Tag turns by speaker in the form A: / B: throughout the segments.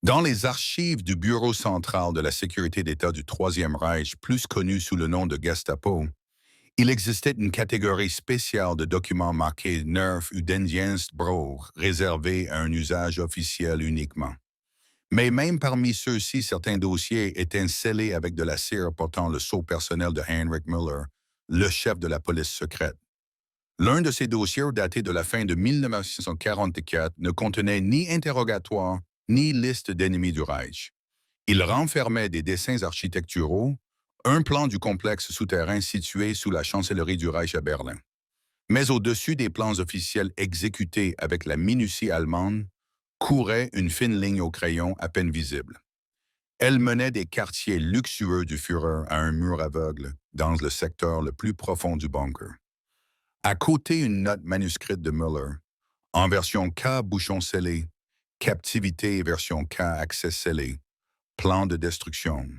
A: Dans les archives du Bureau central de la sécurité d'État du Troisième Reich, plus connu sous le nom de Gestapo, il existait une catégorie spéciale de documents marqués Nerf ou Dienstbroch, réservés à un usage officiel uniquement. Mais même parmi ceux-ci, certains dossiers étaient scellés avec de la cire portant le sceau personnel de Heinrich Müller, le chef de la police secrète. L'un de ces dossiers, daté de la fin de 1944, ne contenait ni interrogatoire ni liste d'ennemis du Reich. Il renfermait des dessins architecturaux, un plan du complexe souterrain situé sous la chancellerie du Reich à Berlin. Mais au-dessus des plans officiels exécutés avec la minutie allemande, courait une fine ligne au crayon à peine visible. Elle menait des quartiers luxueux du Führer à un mur aveugle dans le secteur le plus profond du bunker. À côté, une note manuscrite de Müller, en version K bouchon scellé, captivité version K accès scellé, plan de destruction.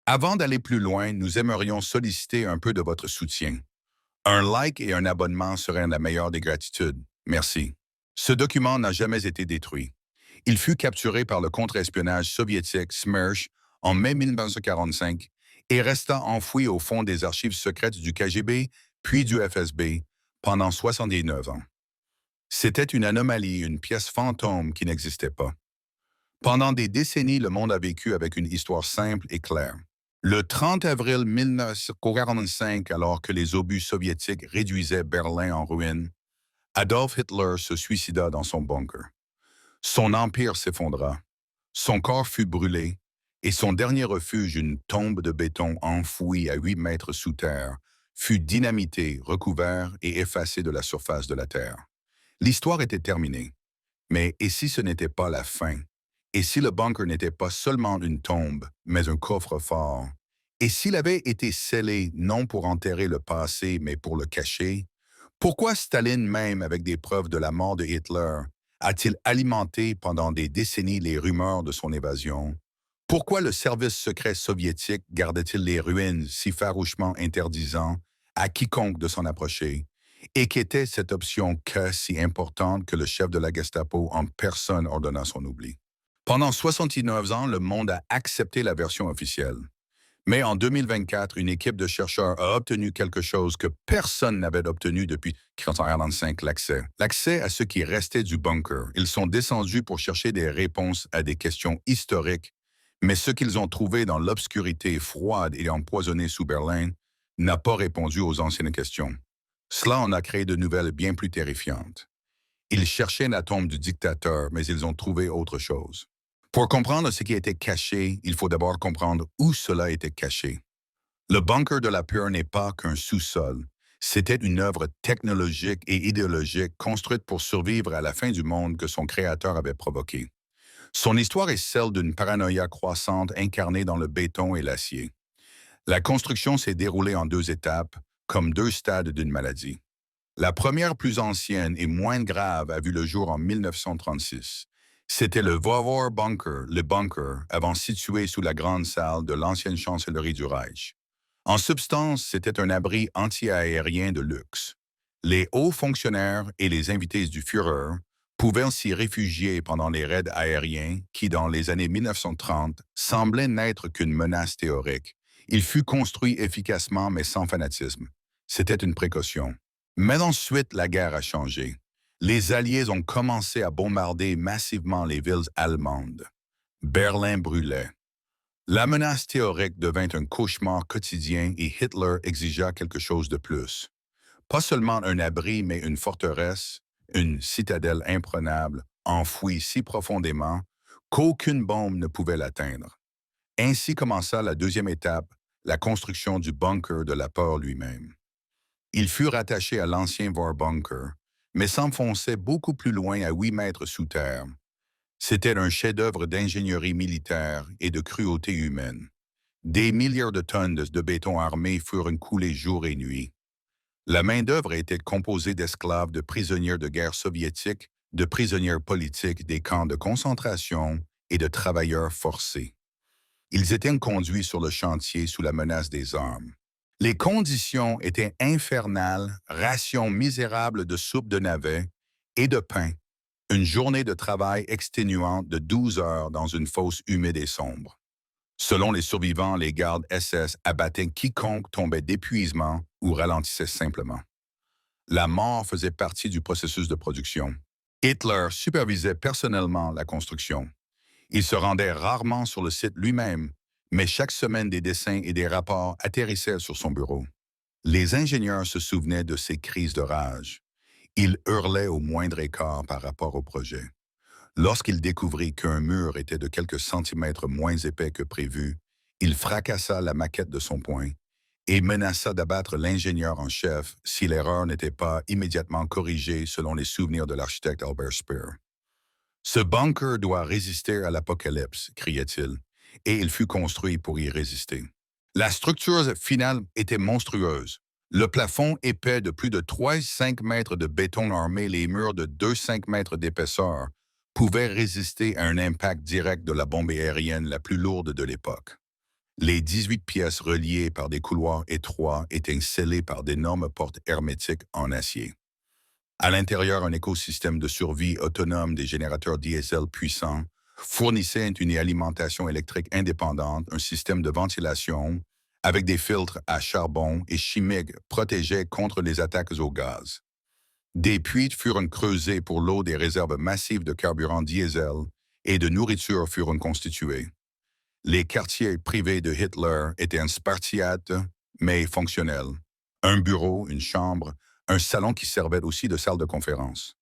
A: Avant d'aller plus loin, nous aimerions solliciter un peu de votre soutien. Un like et un abonnement seraient la meilleure des gratitudes. Merci. Ce document n'a jamais été détruit. Il fut capturé par le contre-espionnage soviétique SMERSH en mai 1945 et resta enfoui au fond des archives secrètes du KGB puis du FSB pendant 79 ans. C'était une anomalie, une pièce fantôme qui n'existait pas. Pendant des décennies, le monde a vécu avec une histoire simple et claire. Le 30 avril 1945, alors que les obus soviétiques réduisaient Berlin en ruine, Adolf Hitler se suicida dans son bunker. Son empire s'effondra, son corps fut brûlé, et son dernier refuge, une tombe de béton enfouie à 8 mètres sous terre, fut dynamité, recouvert et effacé de la surface de la Terre. L'histoire était terminée. Mais et si ce n'était pas la fin? Et si le bunker n'était pas seulement une tombe, mais un coffre-fort? Et s'il avait été scellé non pour enterrer le passé, mais pour le cacher? Pourquoi Staline même, avec des preuves de la mort de Hitler, a-t-il alimenté pendant des décennies les rumeurs de son évasion? Pourquoi le service secret soviétique gardait-il les ruines si farouchement interdisant à quiconque de s'en approcher? Et qu'était cette option K si importante que le chef de la Gestapo en personne ordonna son oubli? Pendant 79 ans, le monde a accepté la version officielle. Mais en 2024, une équipe de chercheurs a obtenu quelque chose que personne n'avait obtenu depuis 1945, l'accès. L'accès à ce qui restait du bunker. Ils sont descendus pour chercher des réponses à des questions historiques, mais ce qu'ils ont trouvé dans l'obscurité froide et empoisonnée sous Berlin n'a pas répondu aux anciennes questions. Cela en a créé de nouvelles bien plus terrifiantes. Ils cherchaient la tombe du dictateur, mais ils ont trouvé autre chose. Pour comprendre ce qui était caché, il faut d'abord comprendre où cela était caché. Le bunker de la peur n'est pas qu'un sous-sol. C'était une œuvre technologique et idéologique construite pour survivre à la fin du monde que son créateur avait provoqué. Son histoire est celle d'une paranoïa croissante incarnée dans le béton et l'acier. La construction s'est déroulée en 2 étapes, comme 2 stades d'une maladie. La première, plus ancienne et moins grave, a vu le jour en 1936. C'était le Vorwar Bunker, le bunker, avant situé sous la grande salle de l'ancienne chancellerie du Reich. En substance, c'était un abri anti-aérien de luxe. Les hauts fonctionnaires et les invités du Führer pouvaient s'y réfugier pendant les raids aériens qui, dans les années 1930, semblaient n'être qu'une menace théorique. Il fut construit efficacement mais sans fanatisme. C'était une précaution. Mais ensuite, la guerre a changé. Les Alliés ont commencé à bombarder massivement les villes allemandes. Berlin brûlait. La menace théorique devint un cauchemar quotidien et Hitler exigea quelque chose de plus. Pas seulement un abri, mais une forteresse, une citadelle imprenable, enfouie si profondément qu'aucune bombe ne pouvait l'atteindre. Ainsi commença la deuxième étape, la construction du bunker de la peur lui-même. Il fut rattaché à l'ancien Bunker, mais s'enfonçait beaucoup plus loin à 8 mètres sous terre. C'était un chef-d'œuvre d'ingénierie militaire et de cruauté humaine. Des milliards de tonnes de béton armé furent coulées jour et nuit. La main-d'œuvre était composée d'esclaves, de prisonniers de guerre soviétiques, de prisonniers politiques des camps de concentration et de travailleurs forcés. Ils étaient conduits sur le chantier sous la menace des armes. Les conditions étaient infernales, rations misérables de soupe de navets et de pain, Une journée de travail exténuante de 12 heures dans une fosse humide et sombre. Selon les survivants, les gardes SS abattaient quiconque tombait d'épuisement ou ralentissait simplement. La mort faisait partie du processus de production. Hitler supervisait personnellement la construction. Il se rendait rarement sur le site lui-même, mais chaque semaine des dessins et des rapports atterrissaient sur son bureau. Les ingénieurs se souvenaient de ses crises de rage. Il hurlait au moindre écart par rapport au projet. Lorsqu'il découvrit qu'un mur était de quelques centimètres moins épais que prévu, il fracassa la maquette de son poing et menaça d'abattre l'ingénieur en chef si l'erreur n'était pas immédiatement corrigée selon les souvenirs de l'architecte Albert Speer. Ce bunker doit résister à l'apocalypse, criait-il, et il fut construit pour y résister. La structure finale était monstrueuse. Le plafond épais de plus de 3,5 mètres de béton armé, les murs de 2,5 mètres d'épaisseur, pouvaient résister à un impact direct de la bombe aérienne la plus lourde de l'époque. Les 18 pièces reliées par des couloirs étroits étaient scellées par d'énormes portes hermétiques en acier. À l'intérieur, un écosystème de survie autonome des générateurs diesel puissants fournissait une alimentation électrique indépendante, un système de ventilation avec des filtres à charbon et chimiques protégés contre les attaques au gaz. Des puits furent creusés pour l'eau, des réserves massives de carburant diesel et de nourriture furent constituées. Les quartiers privés de Hitler étaient spartiates, mais fonctionnels. Un bureau, une chambre, un salon qui servait aussi de salle de conférence.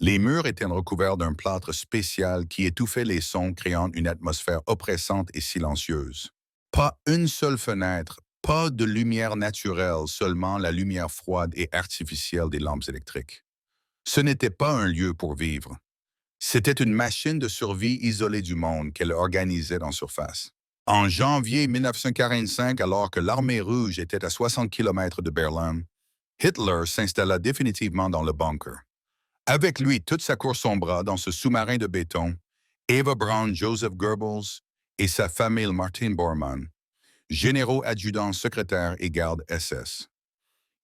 A: Les murs étaient recouverts d'un plâtre spécial qui étouffait les sons, créant une atmosphère oppressante et silencieuse. Pas une seule fenêtre, pas de lumière naturelle, seulement la lumière froide et artificielle des lampes électriques. Ce n'était pas un lieu pour vivre. C'était une machine de survie isolée du monde qu'elle organisait en surface. En janvier 1945, alors que l'armée rouge était à 60 km de Berlin, Hitler s'installa définitivement dans le bunker. Avec lui, toute sa course sombra dans ce sous-marin de béton, Eva Braun, Joseph Goebbels et sa famille Martin Bormann, généraux adjudants, secrétaires et gardes SS.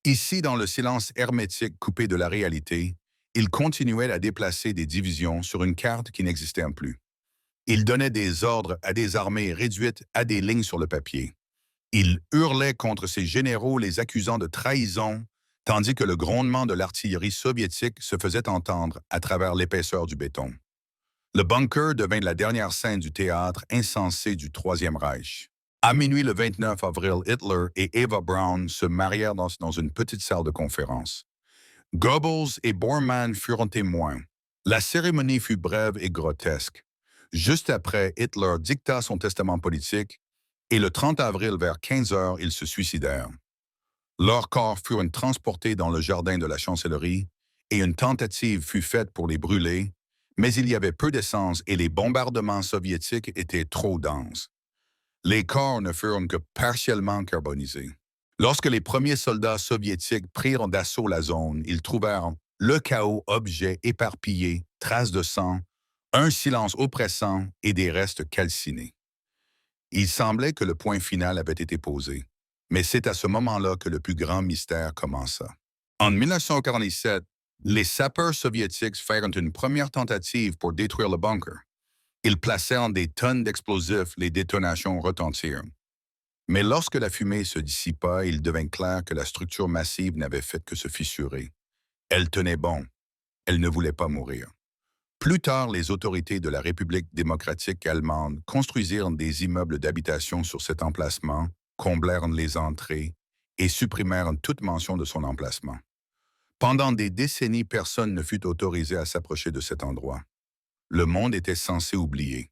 A: Ici, dans le silence hermétique coupé de la réalité, il continuait à déplacer des divisions sur une carte qui n'existait plus. Il donnait des ordres à des armées réduites à des lignes sur le papier. Il hurlait contre ses généraux, les accusant de trahison, tandis que le grondement de l'artillerie soviétique se faisait entendre à travers l'épaisseur du béton. Le bunker devint la dernière scène du théâtre insensé du Troisième Reich. À minuit le 29 avril, Hitler et Eva Braun se marièrent dans une petite salle de conférence. Goebbels et Bormann furent témoins. La cérémonie fut brève et grotesque. Juste après, Hitler dicta son testament politique et le 30 avril vers 15 heures, ils se suicidèrent. Leurs corps furent transportés dans le jardin de la chancellerie et une tentative fut faite pour les brûler, mais il y avait peu d'essence et les bombardements soviétiques étaient trop denses. Les corps ne furent que partiellement carbonisés. Lorsque les premiers soldats soviétiques prirent d'assaut la zone, ils trouvèrent le chaos, objets éparpillés, traces de sang, un silence oppressant et des restes calcinés. Il semblait que le point final avait été posé, mais c'est à ce moment-là que le plus grand mystère commença. En 1947, les sapeurs soviétiques firent une première tentative pour détruire le bunker. Ils placèrent des tonnes d'explosifs, les détonations retentirent. Mais lorsque la fumée se dissipa, il devint clair que la structure massive n'avait fait que se fissurer. Elle tenait bon. Elle ne voulait pas mourir. Plus tard, les autorités de la République démocratique allemande construisirent des immeubles d'habitation sur cet emplacement, comblèrent les entrées et supprimèrent toute mention de son emplacement. Pendant des décennies, personne ne fut autorisé à s'approcher de cet endroit. Le monde était censé oublier.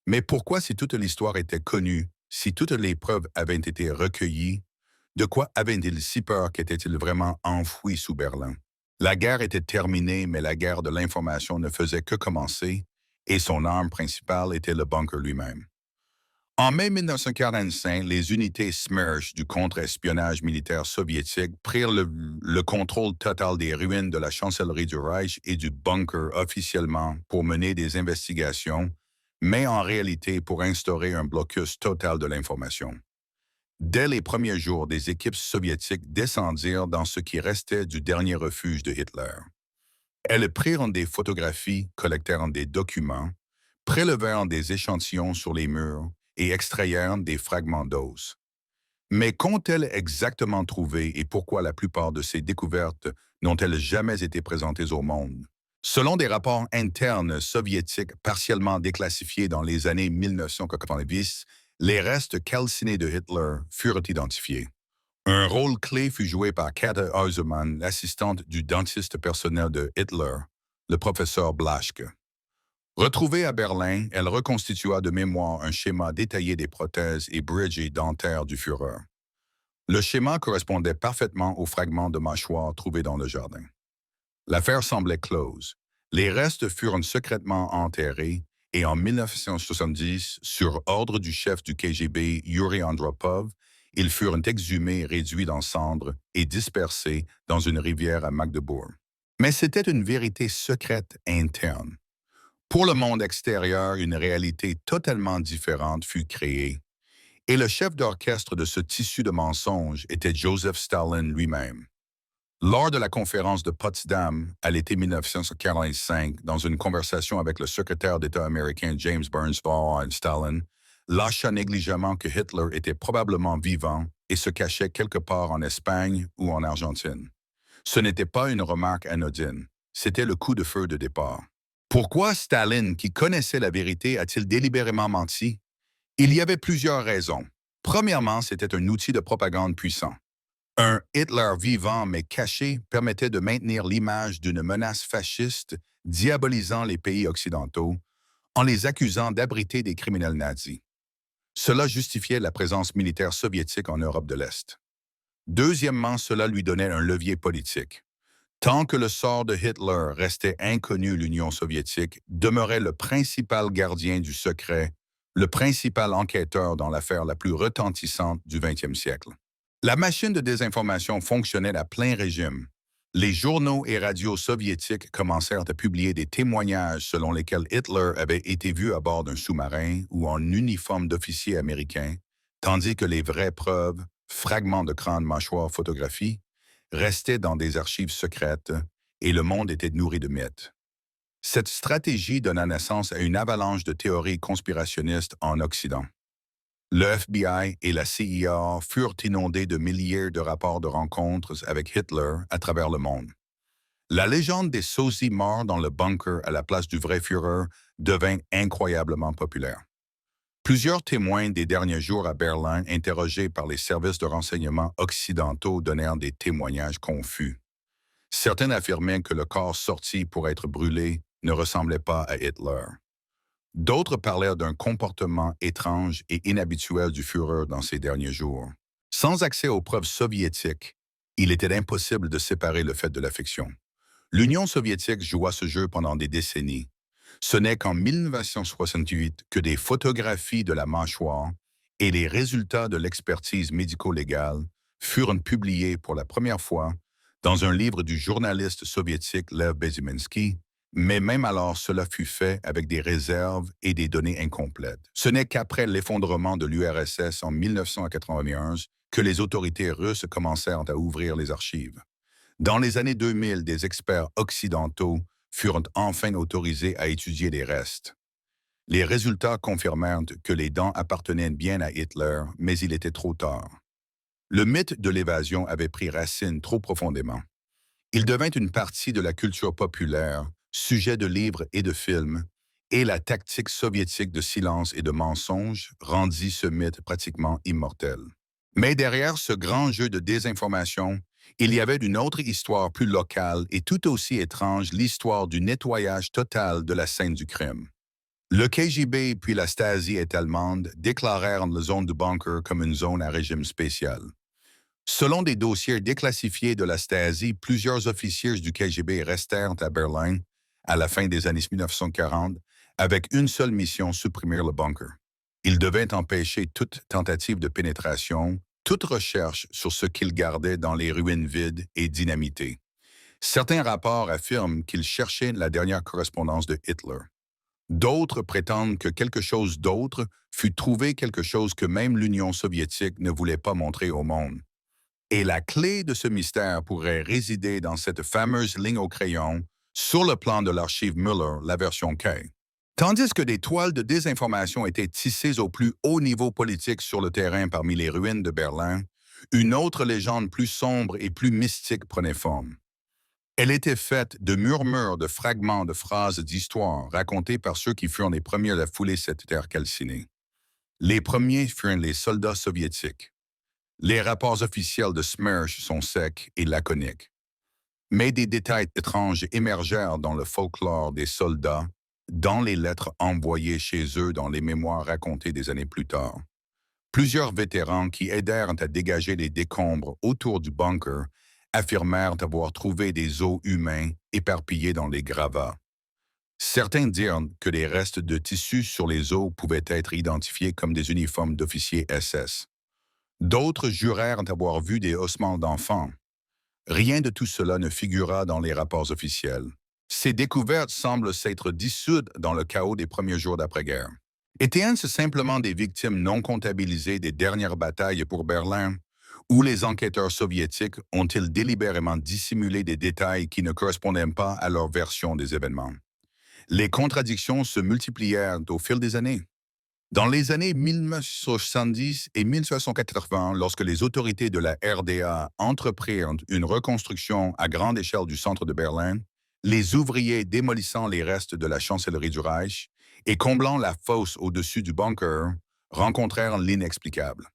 A: Mais pourquoi, si toute l'histoire était connue, si toutes les preuves avaient été recueillies, de quoi avaient-ils si peur qu'était-il vraiment enfoui sous Berlin? La guerre était terminée, mais la guerre de l'information ne faisait que commencer, et son arme principale était le bunker lui-même. En mai 1945, les unités SMERSH du contre-espionnage militaire soviétique prirent le contrôle total des ruines de la chancellerie du Reich et du bunker officiellement pour mener des investigations, mais en réalité pour instaurer un blocus total de l'information. Dès les premiers jours, des équipes soviétiques descendirent dans ce qui restait du dernier refuge de Hitler. Elles prirent des photographies, collectèrent des documents, prélevèrent des échantillons sur les murs et extrairent des fragments d'os. Mais qu'ont-elles exactement trouvé et pourquoi la plupart de ces découvertes n'ont-elles jamais été présentées au monde? Selon des rapports internes soviétiques partiellement déclassifiés dans les années 1990, les restes calcinés de Hitler furent identifiés. Un rôle clé fut joué par Käthe Heusermann, l'assistante du dentiste personnel de Hitler, le professeur Blaschke. Retrouvée à Berlin, elle reconstitua de mémoire un schéma détaillé des prothèses et bridges dentaires du Führer. Le schéma correspondait parfaitement aux fragments de mâchoire trouvés dans le jardin. L'affaire semblait close. Les restes furent secrètement enterrés et en 1970, sur ordre du chef du KGB Yuri Andropov, ils furent exhumés, réduits en cendres et dispersés dans une rivière à Magdebourg. Mais c'était une vérité secrète interne. Pour le monde extérieur, une réalité totalement différente fut créée. Et le chef d'orchestre de ce tissu de mensonges était Joseph Staline lui-même. Lors de la conférence de Potsdam à l'été 1945, dans une conversation avec le secrétaire d'État américain James Burns von Stalin, lâcha négligemment que Hitler était probablement vivant et se cachait quelque part en Espagne ou en Argentine. Ce n'était pas une remarque anodine, c'était le coup de feu de départ. Pourquoi Staline, qui connaissait la vérité, a-t-il délibérément menti? Il y avait plusieurs raisons. Premièrement, c'était un outil de propagande puissant. Un Hitler vivant mais caché permettait de maintenir l'image d'une menace fasciste diabolisant les pays occidentaux en les accusant d'abriter des criminels nazis. Cela justifiait la présence militaire soviétique en Europe de l'Est. Deuxièmement, cela lui donnait un levier politique. Tant que le sort de Hitler restait inconnu, l'Union soviétique demeurait le principal gardien du secret, le principal enquêteur dans l'affaire la plus retentissante du XXe siècle. La machine de désinformation fonctionnait à plein régime. Les journaux et radios soviétiques commencèrent à publier des témoignages selon lesquels Hitler avait été vu à bord d'un sous-marin ou en uniforme d'officier américain, tandis que les vraies preuves, fragments de crâne, mâchoire, photographies, restaient dans des archives secrètes et le monde était nourri de mythes. Cette stratégie donna naissance à une avalanche de théories conspirationnistes en Occident. Le FBI et la CIA furent inondés de milliers de rapports de rencontres avec Hitler à travers le monde. La légende des sosies morts dans le bunker à la place du vrai Führer devint incroyablement populaire. Plusieurs témoins des derniers jours à Berlin, interrogés par les services de renseignement occidentaux, donnèrent des témoignages confus. Certains affirmaient que le corps sorti pour être brûlé ne ressemblait pas à Hitler. D'autres parlèrent d'un comportement étrange et inhabituel du Führer dans ces derniers jours. Sans accès aux preuves soviétiques, il était impossible de séparer le fait de la fiction. L'Union soviétique joua ce jeu pendant des décennies. Ce n'est qu'en 1968 que des photographies de la mâchoire et les résultats de l'expertise médico-légale furent publiés pour la première fois dans un livre du journaliste soviétique Lev Bezymensky, mais même alors cela fut fait avec des réserves et des données incomplètes. Ce n'est qu'après l'effondrement de l'URSS en 1991 que les autorités russes commencèrent à ouvrir les archives. Dans les années 2000, des experts occidentaux furent enfin autorisés à étudier les restes. Les résultats confirmèrent que les dents appartenaient bien à Hitler, mais il était trop tard. Le mythe de l'évasion avait pris racine trop profondément. Il devint une partie de la culture populaire, sujet de livres et de films, et la tactique soviétique de silence et de mensonge rendit ce mythe pratiquement immortel. Mais derrière ce grand jeu de désinformation, il y avait une autre histoire plus locale et tout aussi étrange, l'histoire du nettoyage total de la scène du crime. Le KGB puis la Stasi allemande déclarèrent la zone du bunker comme une zone à régime spécial. Selon des dossiers déclassifiés de la Stasi, plusieurs officiers du KGB restèrent à Berlin à la fin des années 1940 avec une seule mission, supprimer le bunker. Ils devaient empêcher toute tentative de pénétration, toute recherche sur ce qu'ils gardaient dans les ruines vides et dynamitées. Certains rapports affirment qu'ils cherchaient la dernière correspondance de Hitler. D'autres prétendent que quelque chose d'autre fut trouvé, quelque chose que même l'Union soviétique ne voulait pas montrer au monde. Et la clé de ce mystère pourrait résider dans cette fameuse ligne au crayon sur le plan de l'archive Mueller, la version K. Tandis que des toiles de désinformation étaient tissées au plus haut niveau politique sur le terrain parmi les ruines de Berlin, une autre légende plus sombre et plus mystique prenait forme. Elle était faite de murmures de fragments de phrases d'histoire racontées par ceux qui furent les premiers à fouler cette terre calcinée. Les premiers furent les soldats soviétiques. Les rapports officiels de Smersh sont secs et laconiques. Mais des détails étranges émergèrent dans le folklore des soldats, dans les lettres envoyées chez eux dans les mémoires racontées des années plus tard. Plusieurs vétérans qui aidèrent à dégager les décombres autour du bunker affirmèrent avoir trouvé des os humains éparpillés dans les gravats. Certains dirent que les restes de tissus sur les os pouvaient être identifiés comme des uniformes d'officiers SS. D'autres jurèrent avoir vu des ossements d'enfants. Rien de tout cela ne figura dans les rapports officiels. Ces découvertes semblent s'être dissoutes dans le chaos des premiers jours d'après-guerre. Étaient-ce simplement des victimes non comptabilisées des dernières batailles pour Berlin, ou les enquêteurs soviétiques ont-ils délibérément dissimulé des détails qui ne correspondaient pas à leur version des événements? Les contradictions se multiplièrent au fil des années. Dans les années 1970 et 1980, lorsque les autorités de la RDA entreprirent une reconstruction à grande échelle du centre de Berlin, les ouvriers démolissant les restes de la chancellerie du Reich et comblant la fosse au-dessus du bunker rencontrèrent l'inexplicable.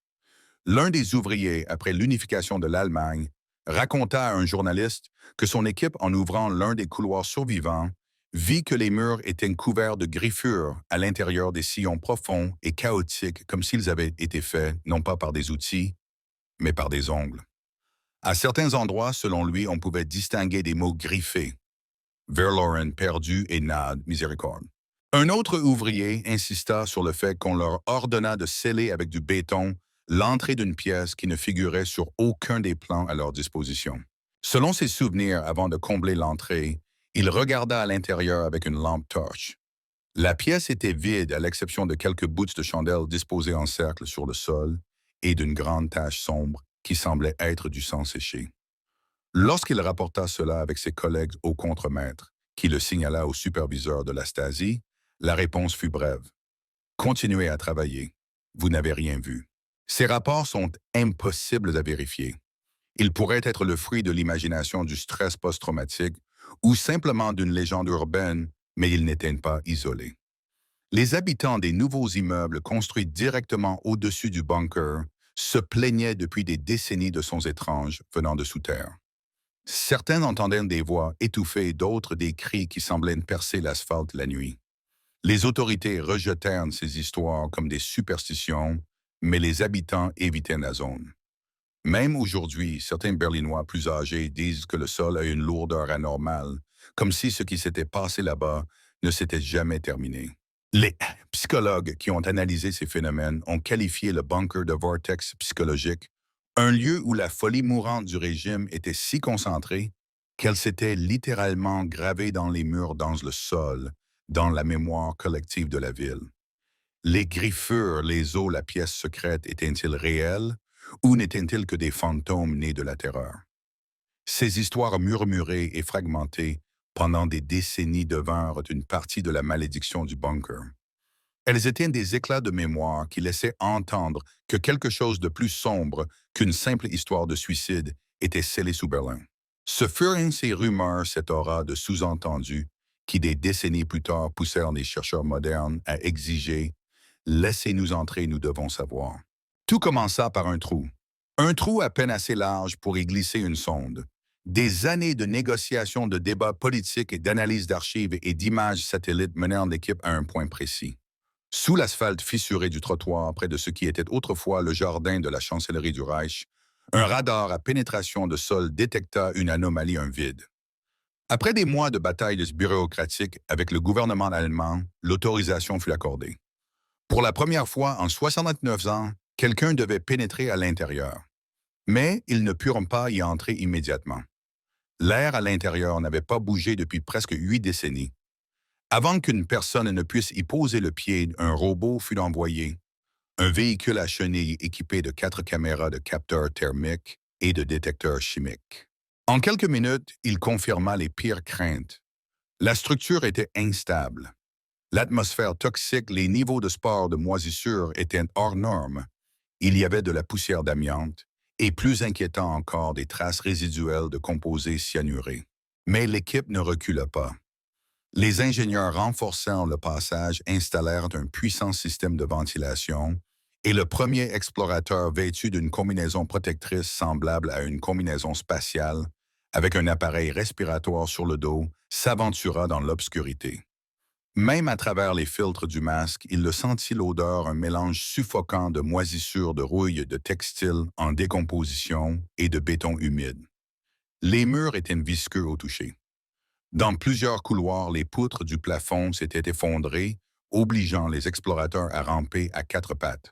A: L'un des ouvriers, après l'unification de l'Allemagne, raconta à un journaliste que son équipe, en ouvrant l'un des couloirs survivants, vit que les murs étaient couverts de griffures à l'intérieur des sillons profonds et chaotiques comme s'ils avaient été faits non pas par des outils, mais par des ongles. À certains endroits, selon lui, on pouvait distinguer des mots griffés. Verloren, perdu, et Nad, miséricorde. Un autre ouvrier insista sur le fait qu'on leur ordonna de sceller avec du béton l'entrée d'une pièce qui ne figurait sur aucun des plans à leur disposition. Selon ses souvenirs, avant de combler l'entrée, il regarda à l'intérieur avec une lampe torche. La pièce était vide à l'exception de quelques bouts de chandelle disposés en cercle sur le sol et d'une grande tache sombre qui semblait être du sang séché. Lorsqu'il rapporta cela avec ses collègues au contremaître, qui le signala au superviseur de la Stasi, la réponse fut brève. Continuez à travailler. Vous n'avez rien vu. Ces rapports sont impossibles à vérifier. Ils pourraient être le fruit de l'imagination du stress post-traumatique ou simplement d'une légende urbaine, mais ils n'étaient pas isolés. Les habitants des nouveaux immeubles construits directement au-dessus du bunker se plaignaient depuis des décennies de sons étranges venant de sous terre. Certains entendaient des voix étouffées, d'autres des cris qui semblaient percer l'asphalte la nuit. Les autorités rejetèrent ces histoires comme des superstitions, mais les habitants évitaient la zone. Même aujourd'hui, certains Berlinois plus âgés disent que le sol a une lourdeur anormale, comme si ce qui s'était passé là-bas ne s'était jamais terminé. Les psychologues qui ont analysé ces phénomènes ont qualifié le bunker de vortex psychologique, un lieu où la folie mourante du régime était si concentrée qu'elle s'était littéralement gravée dans les murs, dans le sol, dans la mémoire collective de la ville. Les griffures, les os, la pièce secrète étaient-ils réels ou n'étaient-ils que des fantômes nés de la terreur? Ces histoires murmurées et fragmentées pendant des décennies devinrent une partie de la malédiction du bunker. Elles étaient des éclats de mémoire qui laissaient entendre que quelque chose de plus sombre qu'une simple histoire de suicide était scellé sous Berlin. Ce furent ces rumeurs, cette aura de sous-entendus, qui des décennies plus tard poussèrent les chercheurs modernes à exiger « Laissez-nous entrer, nous devons savoir ». Tout commença par un trou. Un trou à peine assez large pour y glisser une sonde. Des années de négociations, de débats politiques et d'analyses d'archives et d'images satellites menèrent l'équipe à un point précis. Sous l'asphalte fissuré du trottoir, près de ce qui était autrefois le jardin de la chancellerie du Reich, un radar à pénétration de sol détecta une anomalie, un vide. Après des mois de batailles bureaucratiques avec le gouvernement allemand, l'autorisation fut accordée. Pour la première fois en 69 ans, quelqu'un devait pénétrer à l'intérieur. Mais ils ne purent pas y entrer immédiatement. L'air à l'intérieur n'avait pas bougé depuis presque 8 décennies. Avant qu'une personne ne puisse y poser le pied, un robot fut envoyé, un véhicule à chenilles équipé de 4 caméras de capteurs thermiques et de détecteurs chimiques. En quelques minutes, il confirma les pires craintes. La structure était instable. L'atmosphère toxique, les niveaux de spores de moisissure étaient hors normes. Il y avait de la poussière d'amiante et, plus inquiétant encore, des traces résiduelles de composés cyanurés. Mais l'équipe ne recula pas. Les ingénieurs renforçant le passage installèrent un puissant système de ventilation et le premier explorateur vêtu d'une combinaison protectrice semblable à une combinaison spatiale, avec un appareil respiratoire sur le dos, s'aventura dans l'obscurité. Même à travers les filtres du masque, il le sentit l'odeur, un mélange suffocant de moisissures, de rouille, de textiles en décomposition et de béton humide. Les murs étaient visqueux au toucher. Dans plusieurs couloirs, les poutres du plafond s'étaient effondrées, obligeant les explorateurs à ramper à quatre pattes.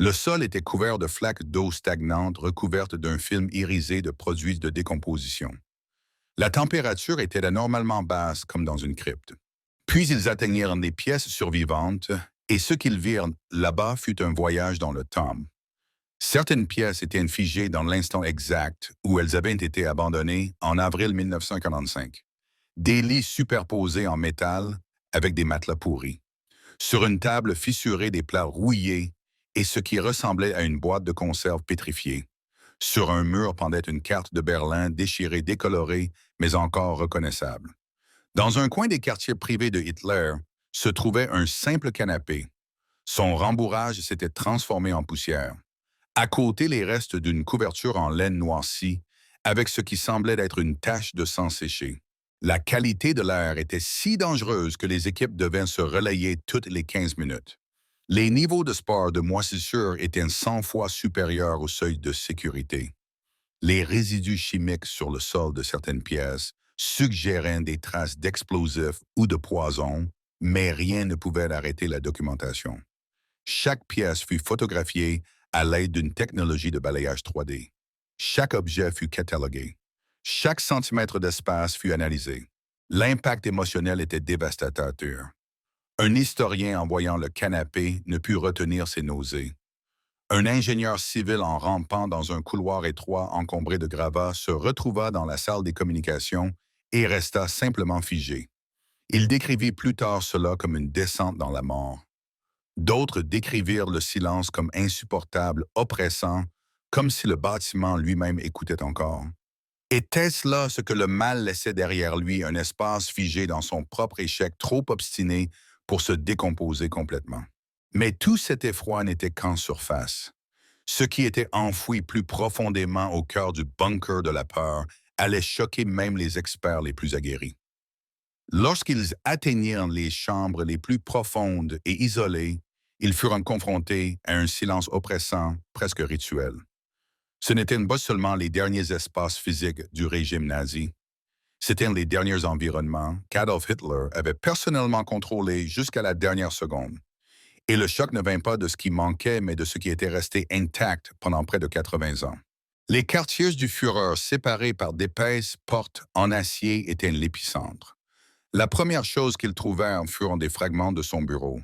A: Le sol était couvert de flaques d'eau stagnante recouvertes d'un film irisé de produits de décomposition. La température était anormalement basse comme dans une crypte. Puis ils atteignirent les pièces survivantes, et ce qu'ils virent là-bas fut un voyage dans le temps. Certaines pièces étaient figées dans l'instant exact où elles avaient été abandonnées en avril 1945. Des lits superposés en métal avec des matelas pourris. Sur une table fissurée, des plats rouillés et ce qui ressemblait à une boîte de conserve pétrifiée. Sur un mur pendait une carte de Berlin déchirée, décolorée, mais encore reconnaissable. Dans un coin des quartiers privés de Hitler se trouvait un simple canapé. Son rembourrage s'était transformé en poussière. À côté, les restes d'une couverture en laine noircie, avec ce qui semblait être une tache de sang séché. La qualité de l'air était si dangereuse que les équipes devaient se relayer toutes les 15 minutes. Les niveaux de spores de moisissure étaient 100 fois supérieurs au seuil de sécurité. Les résidus chimiques sur le sol de certaines pièces suggéraient des traces d'explosifs ou de poison, mais rien ne pouvait arrêter la documentation. Chaque pièce fut photographiée à l'aide d'une technologie de balayage 3D. Chaque objet fut catalogué. Chaque centimètre d'espace fut analysé. L'impact émotionnel était dévastateur. Un historien en voyant le canapé ne put retenir ses nausées. Un ingénieur civil en rampant dans un couloir étroit encombré de gravats se retrouva dans la salle des communications et resta simplement figé. Il décrivit plus tard cela comme une descente dans la mort. D'autres décrivirent le silence comme insupportable, oppressant, comme si le bâtiment lui-même écoutait encore. Était-ce là ce que le mal laissait derrière lui, un espace figé dans son propre échec, trop obstiné pour se décomposer complètement? Mais tout cet effroi n'était qu'en surface. Ce qui était enfoui plus profondément au cœur du bunker de la peur allait choquer même les experts les plus aguerris. Lorsqu'ils atteignirent les chambres les plus profondes et isolées, ils furent confrontés à un silence oppressant, presque rituel. Ce n'étaient pas seulement les derniers espaces physiques du régime nazi, c'étaient les derniers environnements qu'Adolf Hitler avait personnellement contrôlés jusqu'à la dernière seconde. Et le choc ne vint pas de ce qui manquait, mais de ce qui était resté intact pendant près de 80 ans. Les quartiers du Führer, séparés par d'épaisses portes en acier, étaient l'épicentre. La première chose qu'ils trouvèrent furent des fragments de son bureau.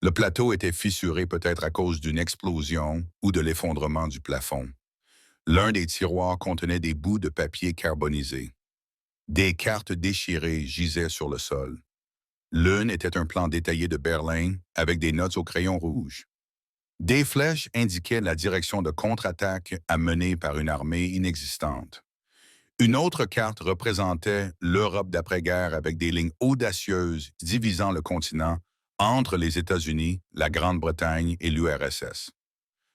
A: Le plateau était fissuré peut-être à cause d'une explosion ou de l'effondrement du plafond. L'un des tiroirs contenait des bouts de papier carbonisé. Des cartes déchirées gisaient sur le sol. L'une était un plan détaillé de Berlin avec des notes au crayon rouge. Des flèches indiquaient la direction de contre-attaque à mener par une armée inexistante. Une autre carte représentait l'Europe d'après-guerre avec des lignes audacieuses divisant le continent entre les États-Unis, la Grande-Bretagne et l'URSS.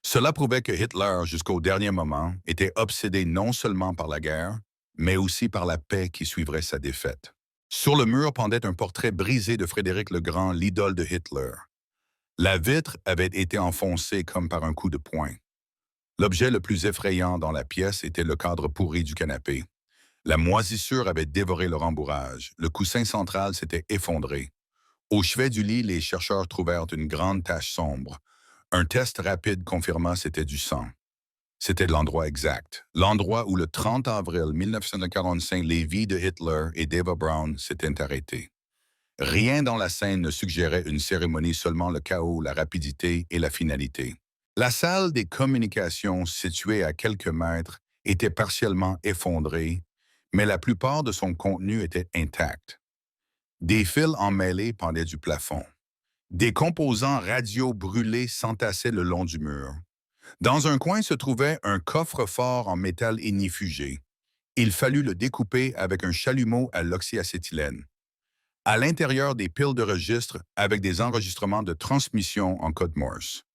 A: Cela prouvait que Hitler, jusqu'au dernier moment, était obsédé non seulement par la guerre, mais aussi par la paix qui suivrait sa défaite. Sur le mur pendait un portrait brisé de Frédéric le Grand, l'idole de Hitler. La vitre avait été enfoncée comme par un coup de poing. L'objet le plus effrayant dans la pièce était le cadre pourri du canapé. La moisissure avait dévoré le rembourrage. Le coussin central s'était effondré. Au chevet du lit, les chercheurs trouvèrent une grande tache sombre. Un test rapide confirma c'était du sang. C'était l'endroit exact, l'endroit où le 30 avril 1945, les vies de Hitler et d'Eva Braun s'étaient arrêtées. Rien dans la scène ne suggérait une cérémonie, seulement le chaos, la rapidité et la finalité. La salle des communications, située à quelques mètres, était partiellement effondrée, mais la plupart de son contenu était intact. Des fils emmêlés pendaient du plafond. Des composants radio brûlés s'entassaient le long du mur. Dans un coin se trouvait un coffre-fort en métal ignifugé. Il fallut le découper avec un chalumeau à l'oxyacétylène. À l'intérieur des piles de registres avec des enregistrements de transmission en code Morse.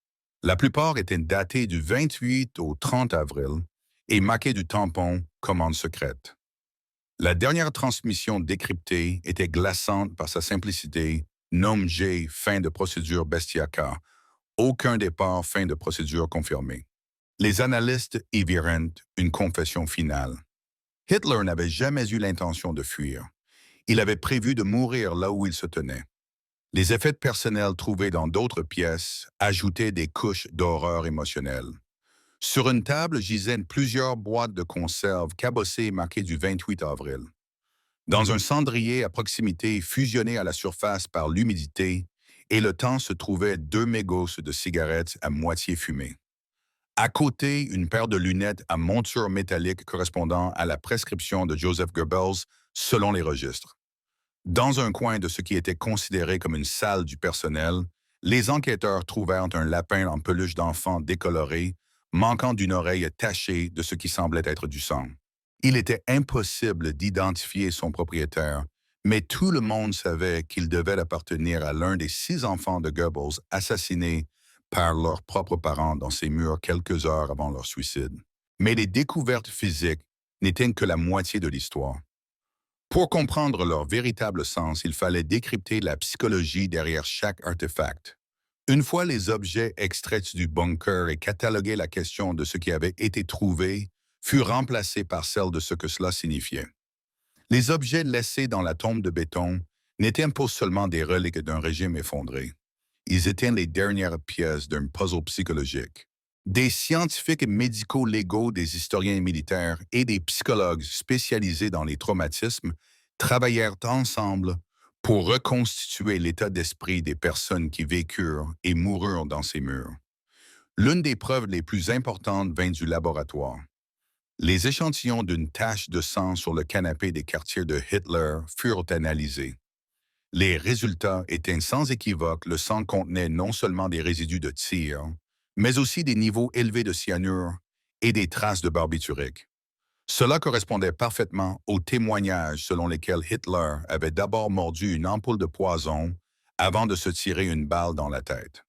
A: La plupart étaient datés du 28 au 30 avril et marqués du tampon commande secrète. La dernière transmission décryptée était glaçante par sa simplicité, nom G, fin de procédure Bestiaca, aucun départ, fin de procédure confirmée. Les analystes y virent une confession finale. Hitler n'avait jamais eu l'intention de fuir. Il avait prévu de mourir là où il se tenait. Les effets personnels trouvés dans d'autres pièces ajoutaient des couches d'horreur émotionnelle. Sur une table gisaient plusieurs boîtes de conserve cabossées et marquées du 28 avril. Dans un cendrier à proximité fusionné à la surface par l'humidité, et le temps se trouvaient 2 mégots de cigarettes à moitié fumées. À côté, une paire de lunettes à monture métallique correspondant à la prescription de Joseph Goebbels selon les registres. Dans un coin de ce qui était considéré comme une salle du personnel, les enquêteurs trouvèrent un lapin en peluche d'enfant décoloré, manquant d'une oreille tachée de ce qui semblait être du sang. Il était impossible d'identifier son propriétaire, mais tout le monde savait qu'il devait appartenir à l'un des 6 enfants de Goebbels assassinés par leurs propres parents dans ces murs quelques heures avant leur suicide. Mais les découvertes physiques n'étaient que la moitié de l'histoire. Pour comprendre leur véritable sens, il fallait décrypter la psychologie derrière chaque artefact. Une fois les objets extraits du bunker et cataloguer la question de ce qui avait été trouvé, fut remplacée par celle de ce que cela signifiait. Les objets laissés dans la tombe de béton n'étaient pas seulement des reliques d'un régime effondré. Ils étaient les dernières pièces d'un puzzle psychologique. Des scientifiques médico-légaux, des historiens militaires et des psychologues spécialisés dans les traumatismes travaillèrent ensemble pour reconstituer l'état d'esprit des personnes qui vécurent et moururent dans ces murs. L'une des preuves les plus importantes vint du laboratoire. Les échantillons d'une tache de sang sur le canapé des quartiers de Hitler furent analysés. Les résultats étaient sans équivoque, le sang contenait non seulement des résidus de tir, mais aussi des niveaux élevés de cyanure et des traces de barbiturique. Cela correspondait parfaitement aux témoignages selon lesquels Hitler avait d'abord mordu une ampoule de poison avant de se tirer une balle dans la tête.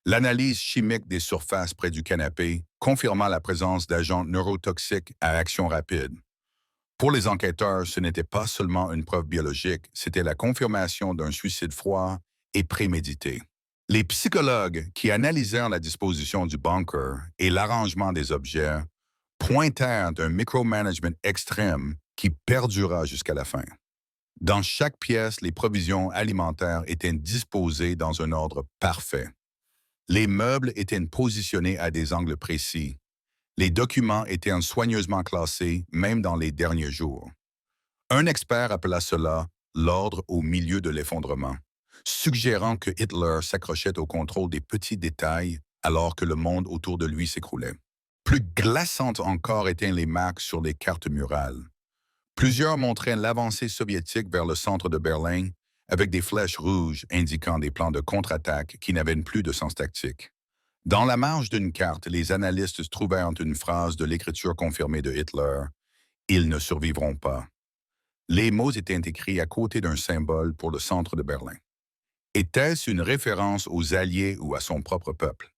A: L'analyse chimique des surfaces près du canapé confirma la présence d'agents neurotoxiques à action rapide. Pour les enquêteurs, ce n'était pas seulement une preuve biologique, c'était la confirmation d'un suicide froid et prémédité. Les psychologues qui analysèrent la disposition du bunker et l'arrangement des objets pointèrent un micromanagement extrême qui perdura jusqu'à la fin. Dans chaque pièce, les provisions alimentaires étaient disposées dans un ordre parfait. Les meubles étaient positionnés à des angles précis. Les documents étaient soigneusement classés, même dans les derniers jours. Un expert appela cela l'ordre au milieu de l'effondrement, suggérant que Hitler s'accrochait au contrôle des petits détails alors que le monde autour de lui s'écroulait. Plus glaçantes encore étaient les marques sur les cartes murales. Plusieurs montraient l'avancée soviétique vers le centre de Berlin avec des flèches rouges indiquant des plans de contre-attaque qui n'avaient plus de sens tactique. Dans la marge d'une carte, les analystes trouvèrent une phrase de l'écriture confirmée de Hitler. « Ils ne survivront pas ». Les mots étaient écrits à côté d'un symbole pour le centre de Berlin. Était-ce une référence aux Alliés ou à son propre peuple?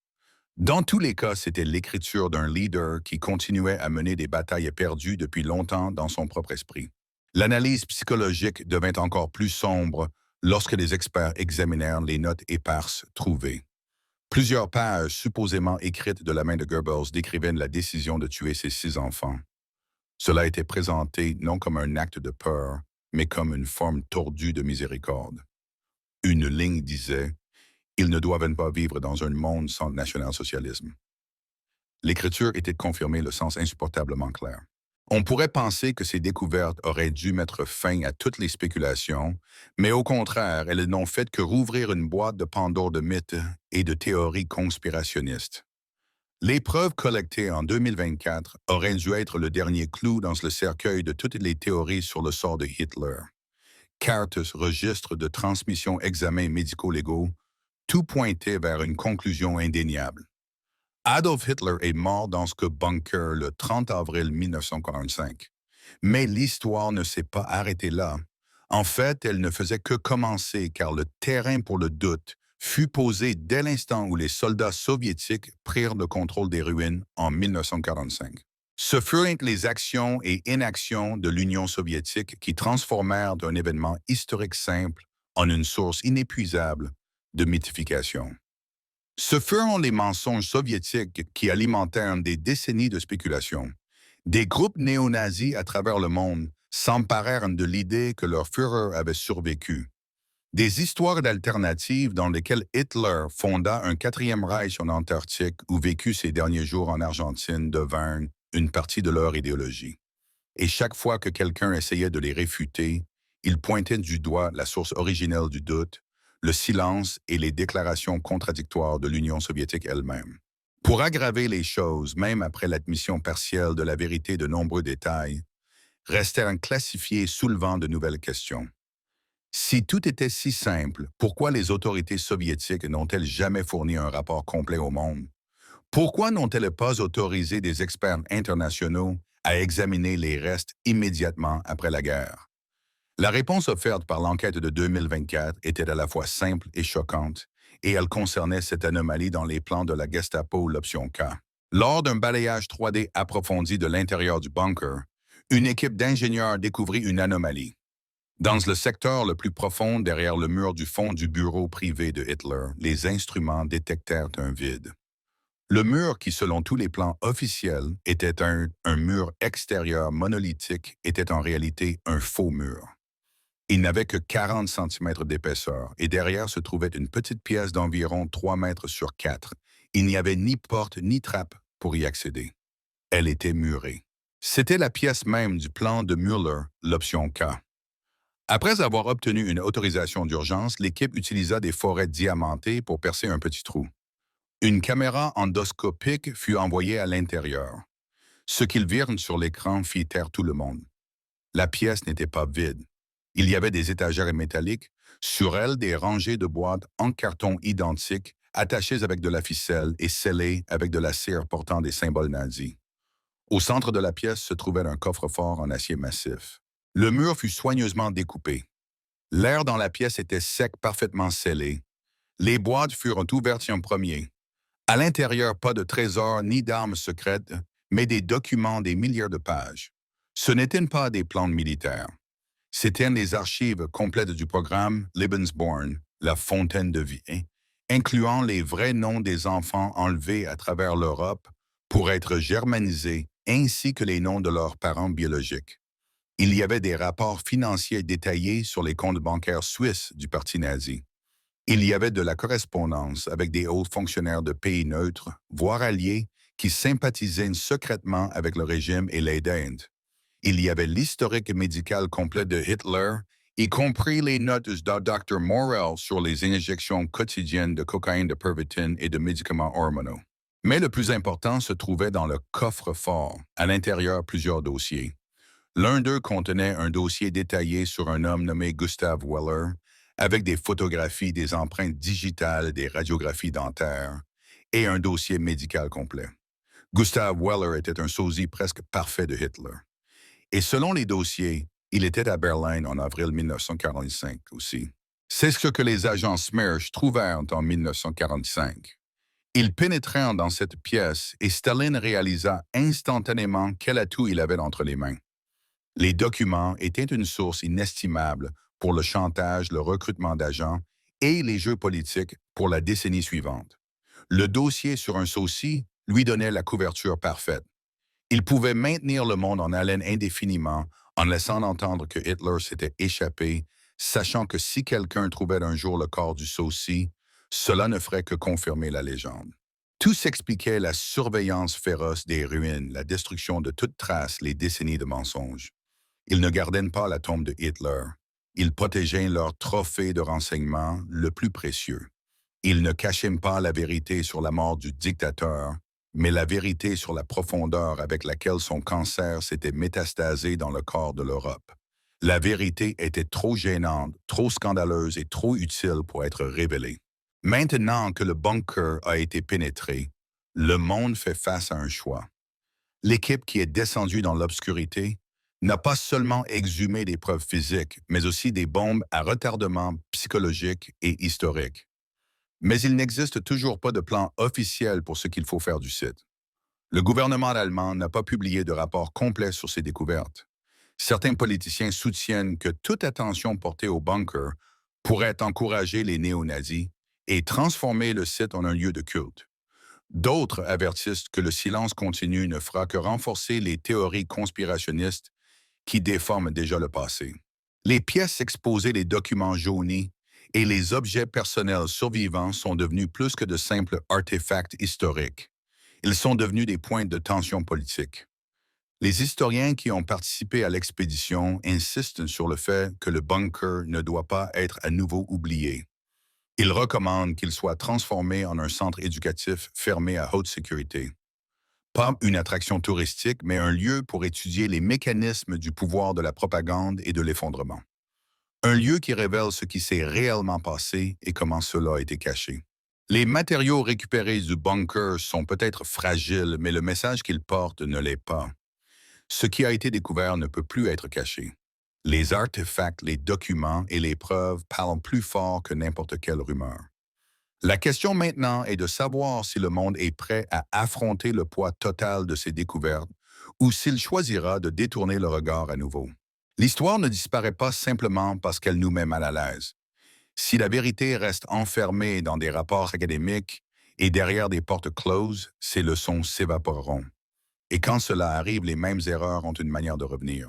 A: Dans tous les cas, c'était l'écriture d'un leader qui continuait à mener des batailles perdues depuis longtemps dans son propre esprit. L'analyse psychologique devint encore plus sombre lorsque les experts examinèrent les notes éparses trouvées. Plusieurs pages supposément écrites de la main de Goebbels décrivaient la décision de tuer ses 6 enfants. Cela était présenté non comme un acte de peur, mais comme une forme tordue de miséricorde. Une ligne disait « Ils ne doivent pas vivre dans un monde sans national-socialisme ». L'écriture était de confirmer le sens insupportablement clair. On pourrait penser que ces découvertes auraient dû mettre fin à toutes les spéculations, mais au contraire, elles n'ont fait que rouvrir une boîte de Pandore de mythes et de théories conspirationnistes. Les preuves collectées en 2024 auraient dû être le dernier clou dans le cercueil de toutes les théories sur le sort de Hitler. cartes, registres de transmission, examens médico-légaux, tout pointait vers une conclusion indéniable. Adolf Hitler est mort dans ce bunker le 30 avril 1945. Mais l'histoire ne s'est pas arrêtée là. En fait, elle ne faisait que commencer car le terrain pour le doute fut posé dès l'instant où les soldats soviétiques prirent le contrôle des ruines en 1945. Ce furent les actions et inactions de l'Union soviétique qui transformèrent un événement historique simple en une source inépuisable de mythification. Ce furent les mensonges soviétiques qui alimentèrent des décennies de spéculation. Des groupes néo-nazis à travers le monde s'emparèrent de l'idée que leur Führer avait survécu. Des histoires alternatives dans lesquelles Hitler fonda un quatrième Reich en Antarctique ou vécut ses derniers jours en Argentine devinrent une partie de leur idéologie. Et chaque fois que quelqu'un essayait de les réfuter, il pointait du doigt la source originelle du doute, le silence et les déclarations contradictoires de l'Union soviétique elle-même. Pour aggraver les choses, même après l'admission partielle de la vérité de nombreux détails, restèrent classifiés soulevant de nouvelles questions. Si tout était si simple, pourquoi les autorités soviétiques n'ont-elles jamais fourni un rapport complet au monde? Pourquoi n'ont-elles pas autorisé des experts internationaux à examiner les restes immédiatement après la guerre? La réponse offerte par l'enquête de 2024 était à la fois simple et choquante, et elle concernait cette anomalie dans les plans de la Gestapo, l'option K. Lors d'un balayage 3D approfondi de l'intérieur du bunker, une équipe d'ingénieurs découvrit une anomalie. Dans le secteur le plus profond derrière le mur du fond du bureau privé de Hitler, les instruments détectèrent un vide. Le mur qui, selon tous les plans officiels, était un mur extérieur monolithique, était en réalité un faux mur. Il n'avait que 40 cm d'épaisseur et derrière se trouvait une petite pièce d'environ 3 mètres sur 4. Il n'y avait ni porte ni trappe pour y accéder. Elle était murée. C'était la pièce même du plan de Müller, l'option K. Après avoir obtenu une autorisation d'urgence, l'équipe utilisa des forêts diamantées pour percer un petit trou. Une caméra endoscopique fut envoyée à l'intérieur. Ce qu'ils virent sur l'écran fit taire tout le monde. La pièce n'était pas vide. Il y avait des étagères métalliques, sur elles des rangées de boîtes en carton identiques, attachées avec de la ficelle et scellées avec de la cire portant des symboles nazis. Au centre de la pièce se trouvait un coffre-fort en acier massif. Le mur fut soigneusement découpé. L'air dans la pièce était sec, parfaitement scellé. Les boîtes furent ouvertes en premier. À l'intérieur, pas de trésors ni d'armes secrètes, mais des documents des milliers de pages. Ce n'étaient pas des plans militaires. C'étaient les archives complètes du programme Lebensborn, la fontaine de vie, incluant les vrais noms des enfants enlevés à travers l'Europe pour être germanisés, ainsi que les noms de leurs parents biologiques. Il y avait des rapports financiers détaillés sur les comptes bancaires suisses du parti nazi. Il y avait de la correspondance avec des hauts fonctionnaires de pays neutres, voire alliés, qui sympathisaient secrètement avec le régime et l'aidaient. Il y avait l'historique médical complet de Hitler, y compris les notes de Dr. Morel sur les injections quotidiennes de cocaïne, de Pervitin et de médicaments hormonaux. Mais le plus important se trouvait dans le coffre-fort, à l'intérieur plusieurs dossiers. L'un d'eux contenait un dossier détaillé sur un homme nommé Gustav Weller, avec des photographies, des empreintes digitales, des radiographies dentaires et un dossier médical complet. Gustav Weller était un sosie presque parfait de Hitler. Et selon les dossiers, il était à Berlin en avril 1945 aussi. C'est ce que les agents Smersh trouvèrent en 1945. Ils pénétrèrent dans cette pièce et Staline réalisa instantanément quel atout il avait entre les mains. Les documents étaient une source inestimable pour le chantage, le recrutement d'agents et les jeux politiques pour la décennie suivante. Le dossier sur un sosie lui donnait la couverture parfaite. Il pouvait maintenir le monde en haleine indéfiniment en laissant entendre que Hitler s'était échappé, sachant que si quelqu'un trouvait un jour le corps du sosie, cela ne ferait que confirmer la légende. Tout s'expliquait la surveillance féroce des ruines, la destruction de toute trace, les décennies de mensonges. Ils ne gardaient pas la tombe de Hitler. Ils protégeaient leur trophée de renseignement le plus précieux. Ils ne cachaient pas la vérité sur la mort du dictateur, mais la vérité sur la profondeur avec laquelle son cancer s'était métastasé dans le corps de l'Europe. La vérité était trop gênante, trop scandaleuse et trop utile pour être révélée. Maintenant que le bunker a été pénétré, le monde fait face à un choix. L'équipe qui est descendue dans l'obscurité n'a pas seulement exhumé des preuves physiques, mais aussi des bombes à retardement psychologique et historique. Mais il n'existe toujours pas de plan officiel pour ce qu'il faut faire du site. Le gouvernement allemand n'a pas publié de rapport complet sur ces découvertes. Certains politiciens soutiennent que toute attention portée au bunker pourrait encourager les néo-nazis et transformer le site en un lieu de culte. D'autres avertissent que le silence continu ne fera que renforcer les théories conspirationnistes qui déforment déjà le passé. Les pièces exposées, les documents jaunis et les objets personnels survivants sont devenus plus que de simples artefacts historiques. Ils sont devenus des points de tension politique. Les historiens qui ont participé à l'expédition insistent sur le fait que le bunker ne doit pas être à nouveau oublié. Ils recommandent qu'il soit transformé en un centre éducatif fermé à haute sécurité. Pas une attraction touristique, mais un lieu pour étudier les mécanismes du pouvoir de la propagande et de l'effondrement. Un lieu qui révèle ce qui s'est réellement passé et comment cela a été caché. Les matériaux récupérés du bunker sont peut-être fragiles, mais le message qu'ils portent ne l'est pas. Ce qui a été découvert ne peut plus être caché. Les artefacts, les documents et les preuves parlent plus fort que n'importe quelle rumeur. La question maintenant est de savoir si le monde est prêt à affronter le poids total de ces découvertes ou s'il choisira de détourner le regard à nouveau. L'histoire ne disparaît pas simplement parce qu'elle nous met mal à l'aise. Si la vérité reste enfermée dans des rapports académiques et derrière des portes closes, ces leçons s'évaporeront. Et quand cela arrive, les mêmes erreurs ont une manière de revenir.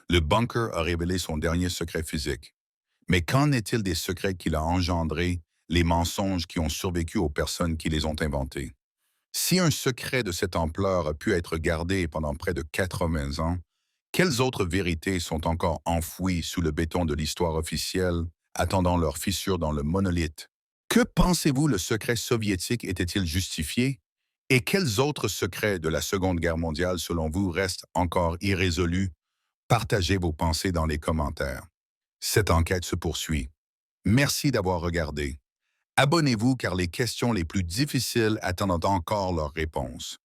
A: Le bunker a révélé son dernier secret physique. Mais qu'en est-il des secrets qu'il a engendrés, les mensonges qui ont survécu aux personnes qui les ont inventés? Si un secret de cette ampleur a pu être gardé pendant près de 80 ans, quelles autres vérités sont encore enfouies sous le béton de l'histoire officielle, attendant leur fissure dans le monolithe? Que pensez-vous le secret soviétique était-il justifié? Et quels autres secrets de la Seconde Guerre mondiale, selon vous, restent encore irrésolus? Partagez vos pensées dans les commentaires. Cette enquête se poursuit. Merci d'avoir regardé. Abonnez-vous car les questions les plus difficiles attendent encore leurs réponses.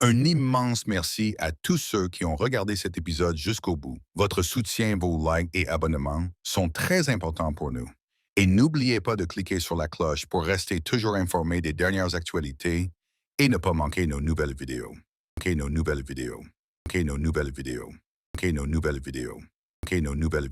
A: Un immense merci à tous ceux qui ont regardé cet épisode jusqu'au bout. Votre soutien, vos likes et abonnements sont très importants pour nous. Et n'oubliez pas de cliquer sur la cloche pour rester toujours informé des dernières actualités et ne pas manquer nos nouvelles vidéos. Nos nouvelles vidéos. Nos nouvelles vidéos. Nos nouvelles vidéos. Nos nouvelles